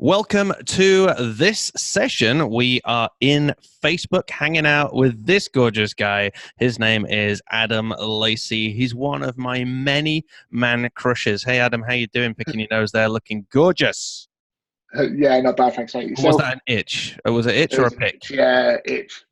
Welcome to this session. We are in Facebook hanging out with this gorgeous guy. His name is Adam Lacey. He's one of my many man crushes. Hey, Adam, how you doing? Picking your nose there, looking gorgeous. Yeah, not bad, thanks, mate. Or was Yourself? that an itch? Or was it itch It or a was an pick? itch, yeah, itch.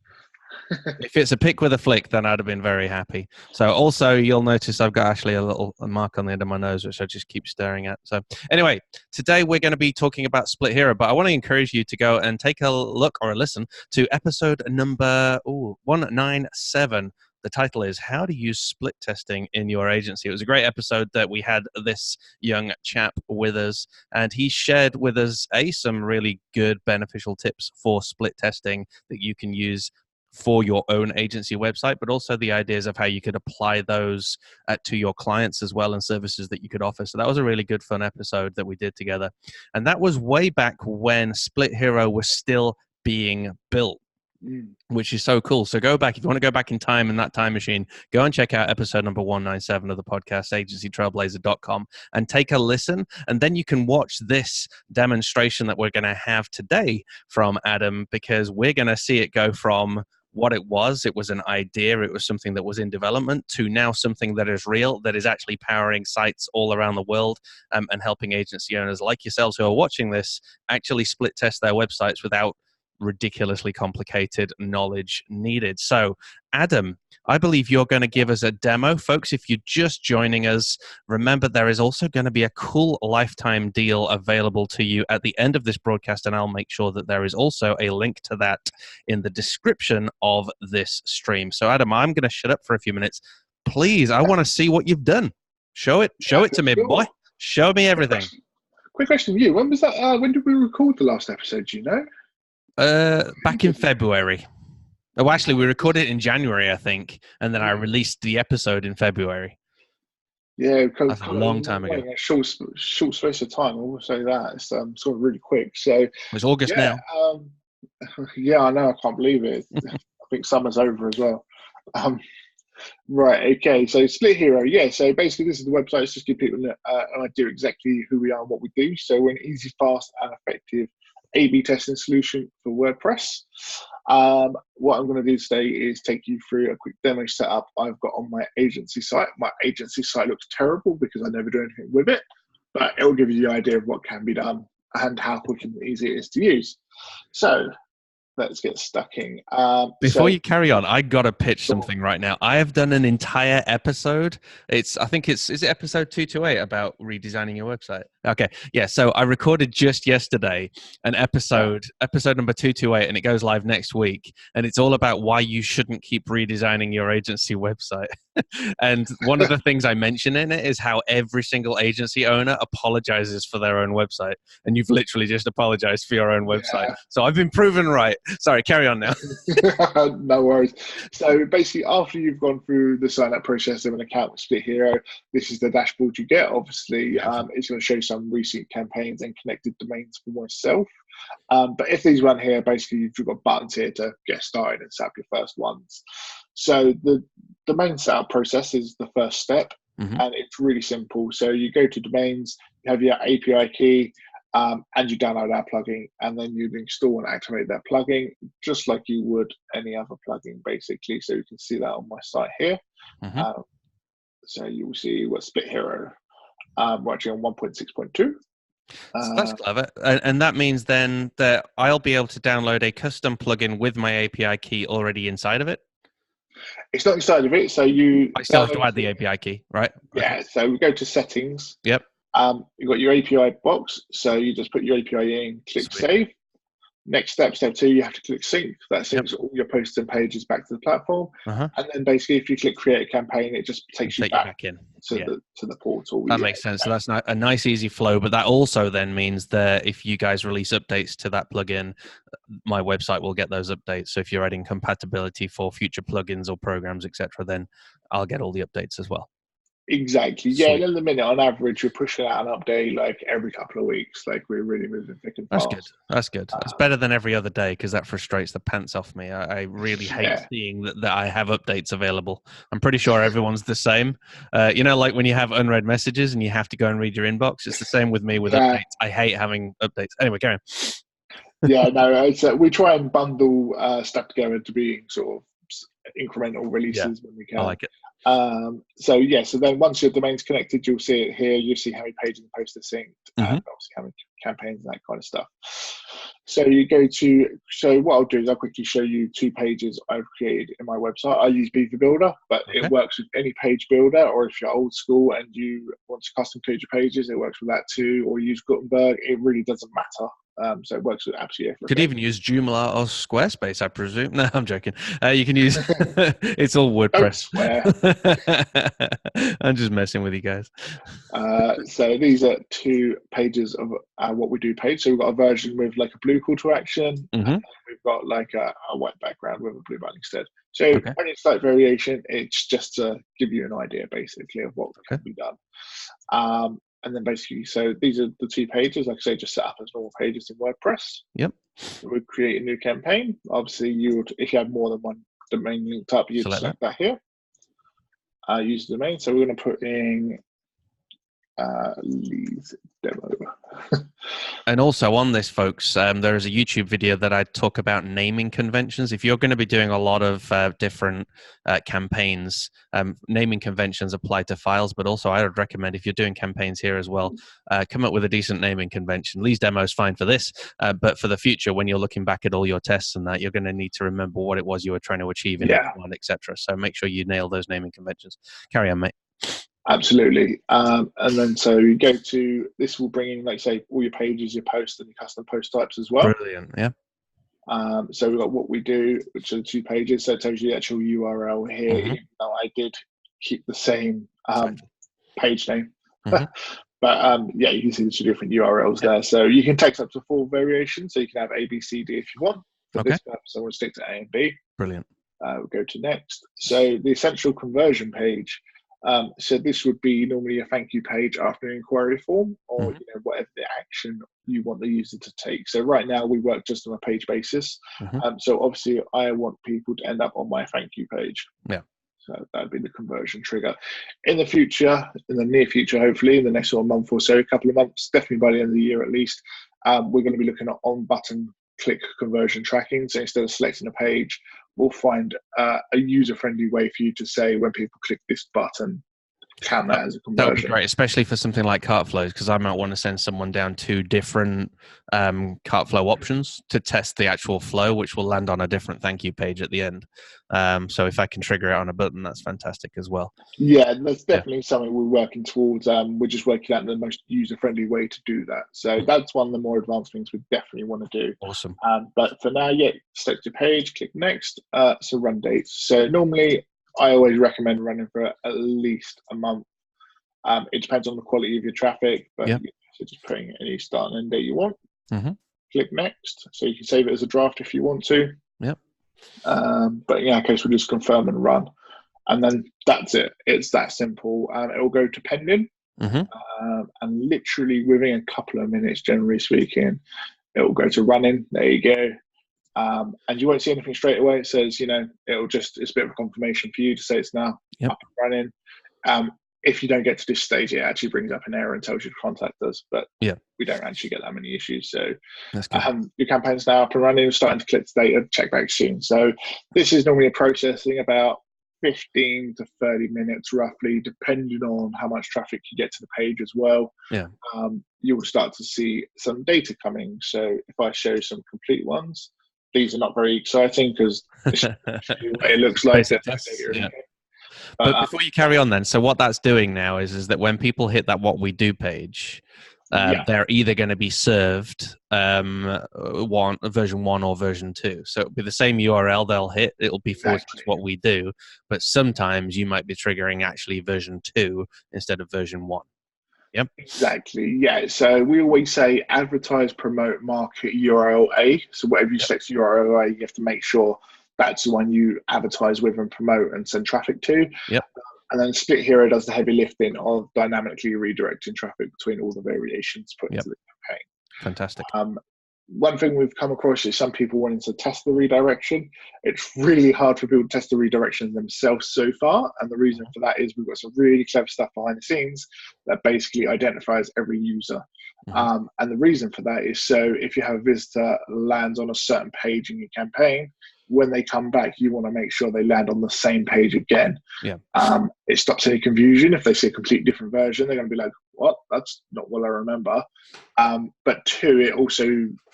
If it's a pick with a flick, then I'd have been very happy. So also, you'll notice I've got actually a little mark on the end of my nose, which I just keep staring at. So anyway, today we're going to be talking about Split Hero, but I want to encourage you to go and take a look or a listen to episode number 197. The title is How to Use Split Testing in Your Agency. It was a great episode that we had this young chap with us, and he shared with us some really good beneficial tips for split testing that you can use for your own agency website, but also the ideas of how you could apply those to your clients as well and services that you could offer. So that was a really good, fun episode that we did together. And that was way back when Split Hero was still being built, which is so cool. So go back, if you want to go back in time in that time machine, go and check out episode number 197 of the podcast, agencytrailblazer.com, and take a listen. And then you can watch this demonstration that we're going to have today from Adam, because we're going to see it go from what it was an idea, it was something that was in development, to now something that is real, that is actually powering sites all around the world, and helping agency owners like yourselves who are watching this actually split test their websites without ridiculously complicated knowledge needed. So, Adam, I believe you're going to give us a demo. Folks, if you're just joining us, remember there is also going to be a cool lifetime deal available to you at the end of this broadcast, and I'll make sure that there is also a link to that in the description of this stream. So, Adam, I'm going to shut up for a few minutes. Please, I want to see what you've done. Show it to me, boy. Show me everything. Quick question for you. When was that? When did we record the last episode? Do you know? Back in February. Oh, actually, we recorded it in January, I think, and then I released the episode in February. Yeah, that's a long time ago. A short space of time. I will say that it's sort of really quick. So it's August now. Yeah, I know. I can't believe it. I think summer's over as well. Right. Okay. So Split Hero. Yeah. So basically, this is the website. It's just give people an idea exactly who we are and what we do. So we're an easy, fast, and effective A/B testing solution for WordPress. What I'm going to do today is take you through a quick demo setup I've got on my agency site. My agency site looks terrible because I never do anything with it, but it will give you the idea of what can be done and how quick and easy it is to use. So let's get stuck in. Before you carry on, I got to pitch something right now. I have done an entire episode. Is it episode 228 about redesigning your website? Okay. Yeah. So I recorded just yesterday an episode number 228, and it goes live next week. And it's all about why you shouldn't keep redesigning your agency website. And one of the things I mention in it is how every single agency owner apologizes for their own website. And you've literally just apologized for your own website. So I've been proven right. Sorry, carry on now. No worries. So basically, after you've gone through the sign up process of an account with Split Hero, this is the dashboard you get. Obviously, it's going to show you some recent campaigns and connected domains for myself. But if these run here, basically, you've got buttons here to get started and set up your first ones. So the domain setup process is the first step, and it's really simple. So you go to domains, you have your API key, and you download our plugin, and then you install and activate that plugin just like you would any other plugin, basically. So you can see that on my site here. So you will see what Split Hero. We're actually on 1.6.2. So that's clever. And that means then that I'll be able to download a custom plugin with my API key already inside of it? It's not inside of it. So I still have to add the API key, right? Yeah. Okay. So we go to settings. Yep. You've got your API box. So you just put your API in, click save. Next step 2, you have to click sync. That syncs all your posts and pages back to the platform. And then basically, if you click create a campaign, it just takes you back in to the portal. That makes sense. So that's a nice, easy flow. But that also then means that if you guys release updates to that plugin, my website will get those updates. So if you're adding compatibility for future plugins or programs, etc., then I'll get all the updates as well. Exactly. Yeah, and Sweet. in the minute, on average, we're pushing out an update like every couple of weeks. Like we're really moving thick and That's good. fast. That's good. It's better than every other day because that frustrates the pants off me. I really hate Yeah. seeing that I have updates available. I'm pretty sure everyone's the same. Like when you have unread messages and you have to go and read your inbox, it's the same with me with Yeah. updates. I hate having updates. Anyway, carry on. Yeah, no, we try and bundle stuff together to be sort of incremental Yeah, releases when we I can. like it. So then once your domain's connected, you'll see it here. You'll see how many pages and posts are synced, and obviously how many campaigns and that kind of stuff. So what I'll do is I'll quickly show you 2 pages I've created in my website. I use Beaver Builder, but it works with any page builder, or if you're old school and you want to custom code your pages, it works with that too, or use Gutenberg. It really doesn't matter. So it works with absolutely everything. Could even use Joomla or Squarespace, I presume. No, I'm joking. You can use it's all Don't WordPress. swear. I'm just messing with you guys. So these are 2 pages of what we do page. So we've got a version with like a blue call to action, and then we've got like a white background with a blue button instead. So only slight variation. It's just to give you an idea basically of what can be done. And then basically, so these are the 2 pages, like I say, just set up as normal pages in WordPress. Yep. So we create a new campaign. Obviously, if you have more than one domain linked up, you'd select that here. Use the domain. So we're going to put in lead demo. And also on this, folks, there is a YouTube video that I talk about naming conventions. If you're going to be doing a lot of different campaigns, naming conventions apply to files, but also I would recommend if you're doing campaigns here as well, come up with a decent naming convention. Lee's demo is fine for this, but for the future, when you're looking back at all your tests and that, you're going to need to remember what it was you were trying to achieve in each one, etc. So make sure you nail those naming conventions. Carry on, mate. Absolutely. And then so you go to, this will bring in, like say, all your pages, your posts, and your custom post types as well. Brilliant, yeah. So we've got what we do, which are the 2 pages. So it tells you the actual URL here, even though I did keep the same page name. But yeah, you can see the 2 different URLs there. So you can text up to 4 variations. So you can have A, B, C, D if you want. For this purpose, I want to stick to A and B. Brilliant. We'll go to next. So the essential conversion page. So this would be normally a thank you page after an inquiry form, or whatever the action you want the user to take. So right now we work just on a page basis. So obviously I want people to end up on my thank you page. Yeah. So that'd be the conversion trigger. In the future, in the near future, hopefully in the next sort of month or so, a couple of months, definitely by the end of the year at least, we're going to be looking at on-button click conversion tracking. So instead of selecting a page, we'll find a user-friendly way for you to say when people click this button, count that as a conversion. That would be great, especially for something like cart flows, because I might want to send someone down 2 different cart flow options to test the actual flow, which will land on a different thank you page at the end. So if I can trigger it on a button, that's fantastic as well. Yeah, that's definitely something we're working towards. We're just working out the most user-friendly way to do that. So that's one of the more advanced things we definitely want to do. Awesome. But for now, select your page, click next. So run dates. So normally, I always recommend running for at least a month. It depends on the quality of your traffic, but so just putting any start and end date you want. Click next. So you can save it as a draft if you want to. But in our case, we'll just confirm and run. And then that's it. It's that simple. It will go to pending. And literally within a couple of minutes, generally speaking, it will go to running. There you go. And you won't see anything straight away. It says, it's a bit of a confirmation for you to say it's now up and running. If you don't get to this stage, it actually brings up an error and tells you to contact us. But we don't actually get that many issues. So your campaign's now up and running. We're starting to collect data, check back soon. So this is normally a processing about 15 to 30 minutes roughly, depending on how much traffic you get to the page as well. You will start to see some data coming. So if I show some complete ones, these are not very exciting because it looks like that. But before you carry on then, so what that's doing now is that when people hit that What We Do page, they're either going to be served version 1 or version 2. So it'll be the same URL they'll hit. It'll be for What We Do, but sometimes you might be triggering actually version 2 instead of version 1. Yep. Exactly. Yeah. So we always say advertise, promote, market URL A. So whatever you select URL A, you have to make sure that's the one you advertise with and promote and send traffic to. And then Split Hero does the heavy lifting of dynamically redirecting traffic between all the variations put Yep. into the campaign. Fantastic. One thing we've come across is some people wanting to test the redirection. It's really hard for people to test the redirection themselves so far. And the reason for that is we've got some really clever stuff behind the scenes that basically identifies every user. And the reason for that is so if you have a visitor lands on a certain page in your campaign, when they come back, you want to make sure they land on the same page again. Yeah. It stops any confusion. If they see a completely different version, they're going to be like, what? That's not what I remember. But two, it also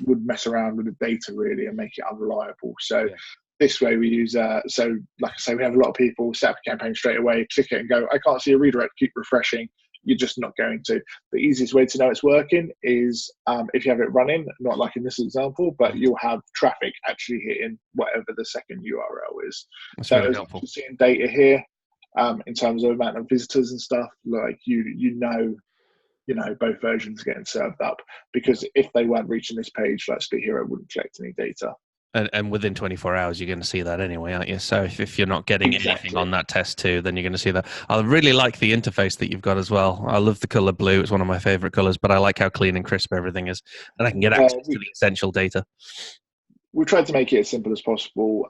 would mess around with the data really and make it unreliable. So this way we use, so like I say, we have a lot of people set up a campaign straight away, click it and go, I can't see a redirect, keep refreshing. You're just not going to. The easiest way to know it's working is if you have it running, not like in this example, but you'll have traffic actually hitting whatever the second URL is. That's so really helpful. You're seeing data here in terms of amount of visitors and stuff, like you know both versions getting served up, because if they weren't reaching this page, like Split Hero wouldn't collect any data. And within 24 hours, you're going to see that anyway, aren't you? So if you're not getting anything on that test too, then you're going to see that. I really like the interface that you've got as well. I love the color blue. It's one of my favorite colors, but I like how clean and crisp everything is. And I can get access to the essential data. We've tried to make it as simple as possible.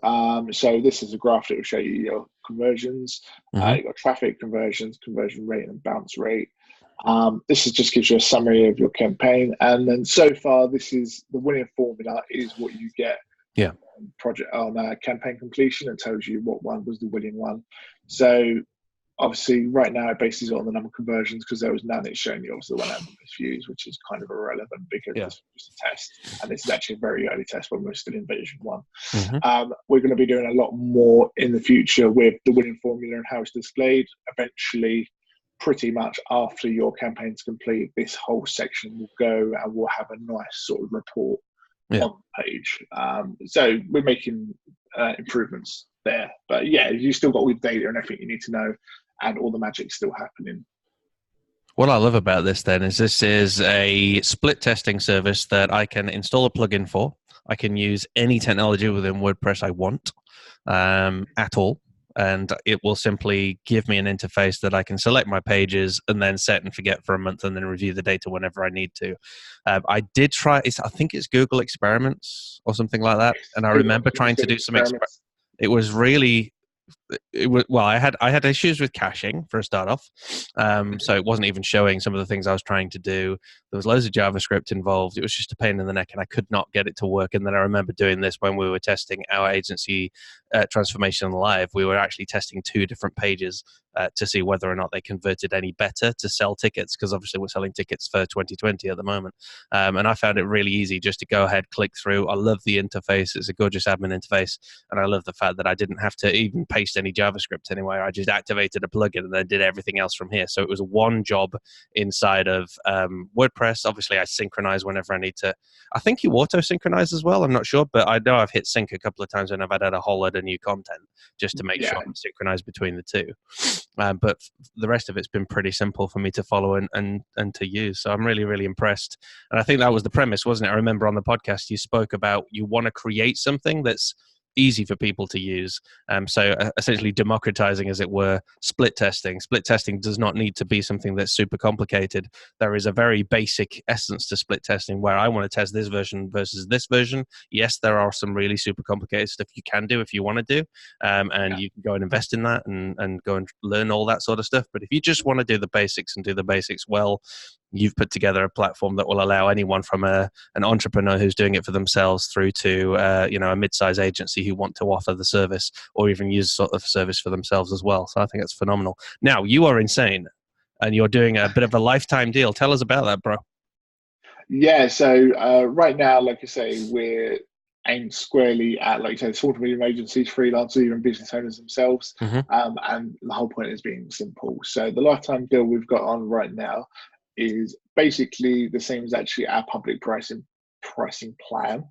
So this is a graph that will show you your conversions. You've got traffic, conversions, conversion rate, and bounce rate. This just gives you a summary of your campaign. And then so far, this is the winning formula is what you get. Yeah. Project on campaign completion. It tells you what one was the winning one. So obviously right now it bases it on the number of conversions because there was none. It's showing you obviously the one that had the most views, which is kind of irrelevant because it's just a test, and this is actually a very early test when we're still in version 1. We're going to be doing a lot more in the future with the winning formula and how it's displayed. Eventually, pretty much after your campaign's complete, this whole section will go and we'll have a nice sort of report on the page. So we're making improvements there, but you still got all the data and everything you need to know, and all the magic's still happening. What I love about this then is this is a split testing service that I can install a plugin for. I can use any technology within WordPress I want at all. And it will simply give me an interface that I can select my pages and then set and forget for a month and then review the data whenever I need to. I did try, I think it's Google Experiments or something like that. And I remember trying to do some experiments. It was really... I had issues with caching for a start off, so it wasn't even showing some of the things I was trying to do. There was loads of JavaScript involved. It was just a pain in the neck, and I could not get it to work. And then I remember doing this when we were testing our agency transformation live. We were actually testing 2 different pages to see whether or not they converted any better to sell tickets, because obviously we're selling tickets for 2020 at the moment. And I found it really easy just to go ahead, click through. I love the interface. It's a gorgeous admin interface, and I love the fact that I didn't have to even paste any JavaScript anywhere. I just activated a plugin and then did everything else from here. So it was one job inside of WordPress. Obviously, I synchronize whenever I need to. I think you auto-synchronize as well. I'm not sure, but I know I've hit sync a couple of times when I've added a whole load of new content just to make sure I'm synchronized between the two. But the rest of it's been pretty simple for me to follow and to use. So I'm really, really impressed. And I think that was the premise, wasn't it? I remember on the podcast you spoke about you want to create something that's easy for people to use. So essentially democratizing, as it were, split testing. Split testing does not need to be something that's super complicated. There is a very basic essence to split testing where I want to test this version versus this version. Yes, there are some really super complicated stuff you can do if you want to do, and you can go and invest in that and go and learn all that sort of stuff. But if you just want to do the basics and do the basics well, you've put together a platform that will allow anyone from an entrepreneur who's doing it for themselves through to a mid-size agency who want to offer the service or even use sort of service for themselves as well. So I think it's phenomenal. Now, you are insane and you're doing a bit of a lifetime deal. Tell us about that, bro. Yeah, so right now, like I say, we're aimed squarely at, like you say, small to medium agencies, freelancers, even business owners themselves. And the whole point is being simple. So the lifetime deal we've got on right now is basically the same as actually our public pricing plan.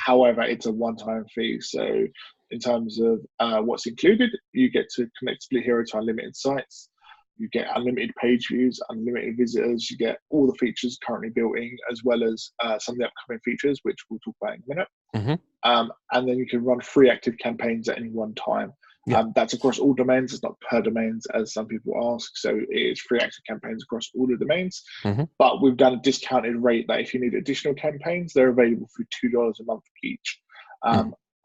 However, it's a one-time fee. So in terms of what's included, you get to connect Split Hero to unlimited sites. You get unlimited page views, unlimited visitors. You get all the features currently built in, as well as some of the upcoming features, which we'll talk about in a minute. And then you can run 3 active campaigns at any one time. Yeah. That's across all domains. It's not per domains, as some people ask. So it is free active campaigns across all the domains. Mm-hmm. But we've done a discounted rate that if you need additional campaigns, they're available for $2 a month each.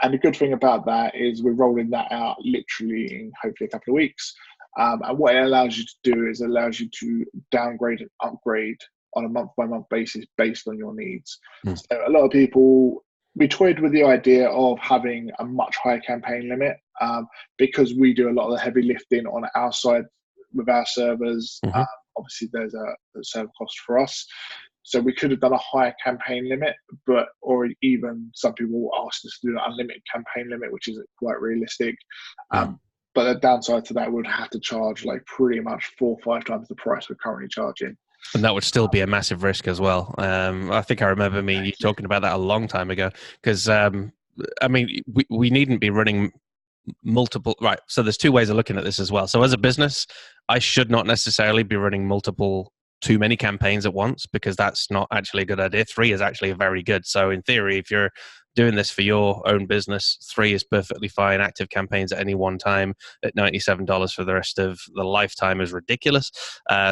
And the good thing about that is we're rolling that out literally in hopefully a couple of weeks. And what it allows you to do is it allows you to downgrade and upgrade on a month-by-month basis based on your needs. So a lot of people, we toyed with the idea of having a much higher campaign limit because we do a lot of the heavy lifting on our side with our servers. Obviously, there's a server cost for us. So we could have done a higher campaign limit, or even some people asked us to do an unlimited campaign limit, which isn't quite realistic. But the downside to that would have to charge like pretty much 4 or 5 times the price we're currently charging. And that would still be a massive risk as well. I think I remember you talking about that a long time ago. Because, I mean, we needn't be running multiple, right? So there's 2 ways of looking at this as well. So as a business, I should not necessarily be running too many campaigns at once, because that's not actually a good idea. 3 is actually very good. So in theory, if you're doing this for your own business, 3 is perfectly fine. Active campaigns at any one time at $97 for the rest of the lifetime is ridiculous.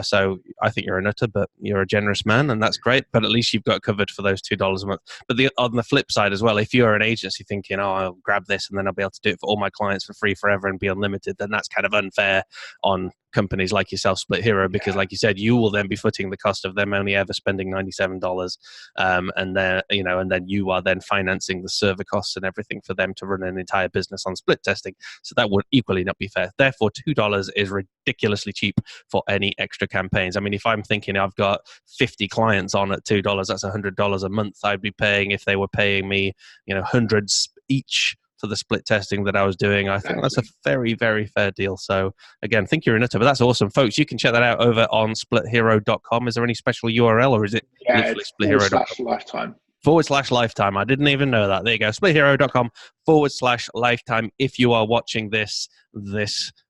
So I think you're a nutter, but you're a generous man, and that's great. But at least you've got covered for those $2 a month. But on the flip side as well, if you're an agency thinking, oh, I'll grab this and then I'll be able to do it for all my clients for free forever and be unlimited, then that's kind of unfair on companies like yourself, Split Hero, because like you said, you will then be footing the cost of them only ever spending $97, and then you are then financing the server costs and everything for them to run an entire business on split testing. So that would equally not be fair. Therefore, $2 is ridiculously cheap for any extra campaigns. I mean, if I'm thinking I've got 50 clients on at $2, that's $100 a month. I'd be paying, if they were paying me, hundreds each for the split testing that I was doing. I think that's a very, very fair deal. So again, think you're a nutter, but that's awesome. Folks, you can check that out over on splithero.com. Is there any special URL, or is it literally splithero.com? /lifetime. /lifetime. I didn't even know that. There you go. Splithero.com /lifetime if you are watching this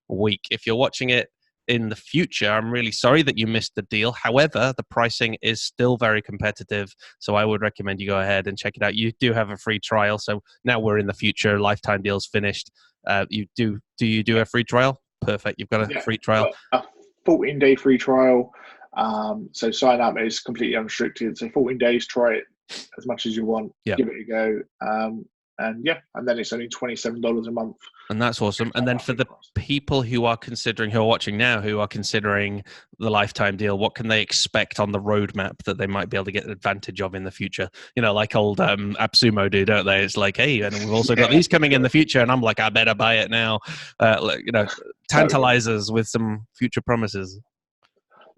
week. If you're watching it in the future, I'm really sorry that you missed the deal. However, the pricing is still very competitive, so I would recommend you go ahead and check it out. You do have a free trial, so now we're in the future. Lifetime deal's finished. Do you do a free trial? Perfect. You've got a free trial. A 14-day free trial. So sign up is completely unrestricted. So 14 days, try it as much as you want. Give it a go. And then it's only $27 a month. And that's awesome. And then for the people who are watching now, who are considering the lifetime deal, what can they expect on the roadmap that they might be able to get advantage of in the future? Like old AppSumo do, don't they? It's like, hey, and we've also got these coming in the future. And I'm like, I better buy it now. Tantalizers with some future promises.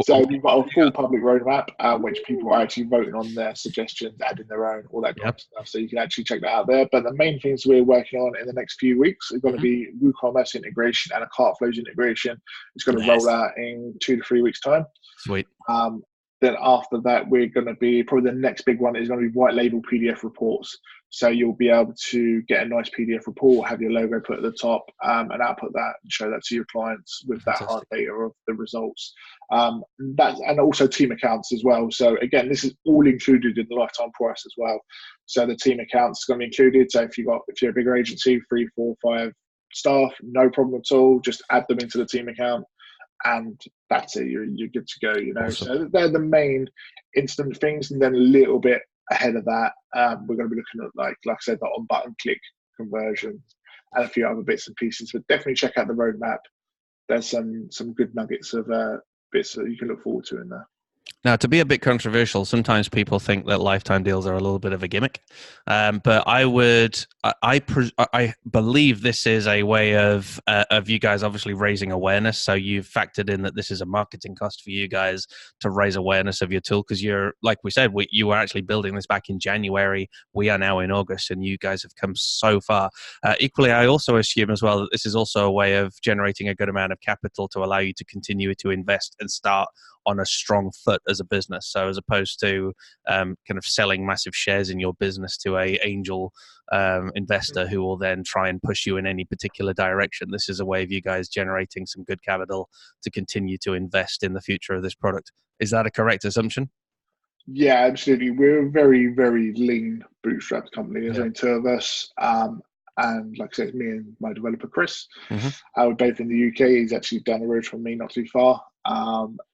So we've got a full public roadmap, which people are actually voting on their suggestions, adding their own, all that kind of stuff. So you can actually check that out there. But the main things we're working on in the next few weeks are going to be WooCommerce integration and a Cartflows integration. It's going to roll out in 2 to 3 weeks' time. Sweet. Then after that, we're going to be, probably the next big one is going to be white label PDF reports. So you'll be able to get a nice PDF report, have your logo put at the top, and output that and show that to your clients with that hard data of the results. And also team accounts as well. So again, this is all included in the lifetime price as well. So the team accounts is going to be included. So if you're a bigger agency, 3, 4, 5 staff, no problem at all. Just add them into the team account. And that's it. You're good to go. Awesome. So they're the main instant things, and then a little bit ahead of that, we're going to be looking at like I said, the on-button click conversions and a few other bits and pieces. But definitely check out the roadmap. There's some good nuggets of bits that you can look forward to in there. Now, to be a bit controversial, sometimes people think that lifetime deals are a little bit of a gimmick, but I believe this is a way of you guys obviously raising awareness. So you've factored in that this is a marketing cost for you guys to raise awareness of your tool, because you're, like we said, you were actually building this back in January. We are now in August, and you guys have come so far. Equally, I also assume as well that this is also a way of generating a good amount of capital to allow you to continue to invest and start on a strong foot as a business. So as opposed to kind of selling massive shares in your business to a angel investor who will then try and push you in any particular direction, this is a way of you guys generating some good capital to continue to invest in the future of this product. Is that a correct assumption? Yeah, absolutely. We're a very, very lean bootstrapped company. There's only 2 of us. and like I said, me and my developer Chris. Mm-hmm. We're both in the UK. He's actually down the road from me, not too far.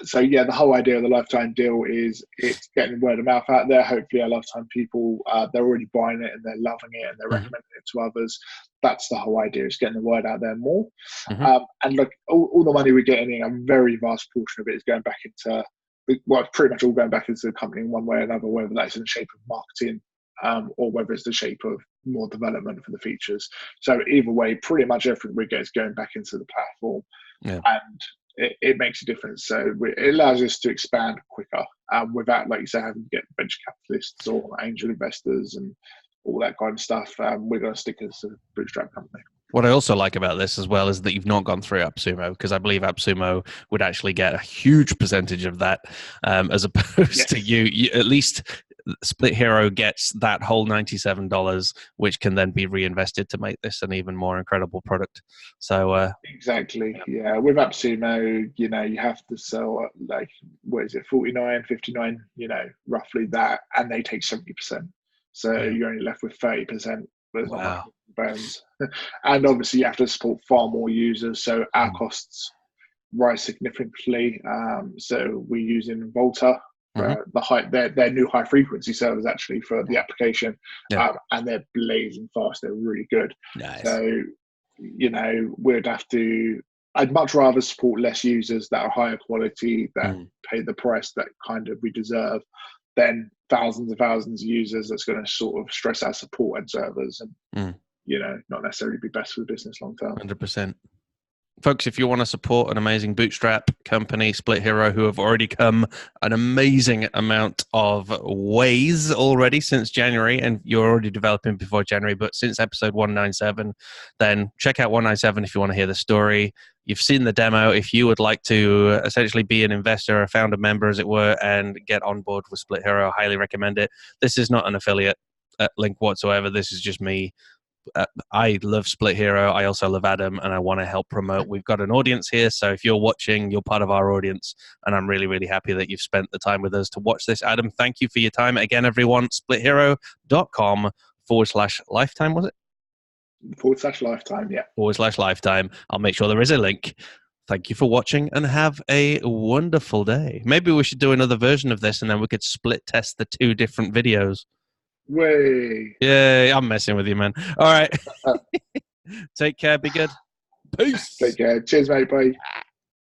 So yeah, the whole idea of the lifetime deal is it's getting word of mouth out there. Hopefully, our lifetime people they're already buying it and they're loving it and they're recommending it to others. That's the whole idea, is getting the word out there more. Mm-hmm. And look, all the money we're getting in, a very vast portion of it is going back into, well, pretty much all going back into the company in one way or another, whether that's in the shape of marketing or whether it's the shape of more development for the features. So either way, pretty much everything we get is going back into the platform, and it makes a difference. So it allows us to expand quicker without, like you say, having to get venture capitalists or angel investors and all that kind of stuff. We're going to stick as a bootstrap company. What I also like about this as well is that you've not gone through AppSumo, because I believe AppSumo would actually get a huge percentage of that, as opposed to you. At least Split Hero gets that whole $97, which can then be reinvested to make this an even more incredible product. So exactly, yeah. With AppSumo, you have to sell like, what is it, 49, 59, roughly that, and they take 70%. So you're only left with 30%. But it's not much bones. And obviously you have to support far more users, so our costs rise significantly. So we're using Volta for their new high frequency servers actually for the application, and they're blazing fast. They're really good. Nice. So I'd much rather support less users that are higher quality, that pay the price that kind of we deserve, than thousands and thousands of users that's going to sort of stress our support and servers and not necessarily be best for the business long term. 100%. Folks, if you want to support an amazing bootstrap company, Split Hero, who have already come an amazing amount of ways already since January, and you're already developing before January, but since episode 197, then check out 197 if you want to hear the story. You've seen the demo. If you would like to essentially be an investor, a founder member, as it were, and get on board with Split Hero, I highly recommend it. This is not an affiliate link whatsoever. This is just me. I love Split Hero. I also love Adam, and I want to help promote. We've got an audience here, so if you're watching, you're part of our audience, and I'm really, really happy that you've spent the time with us to watch this. Adam, thank you for your time. Again, everyone, splithero.com/lifetime, was it? /lifetime, yeah. /lifetime. I'll make sure there is a link. Thank you for watching, and have a wonderful day. Maybe we should do another version of this, and then we could split test the 2 different videos. Way. Yeah, I'm messing with you, man. All right. Take care. Be good. Peace. Take care. Cheers, mate. Bye.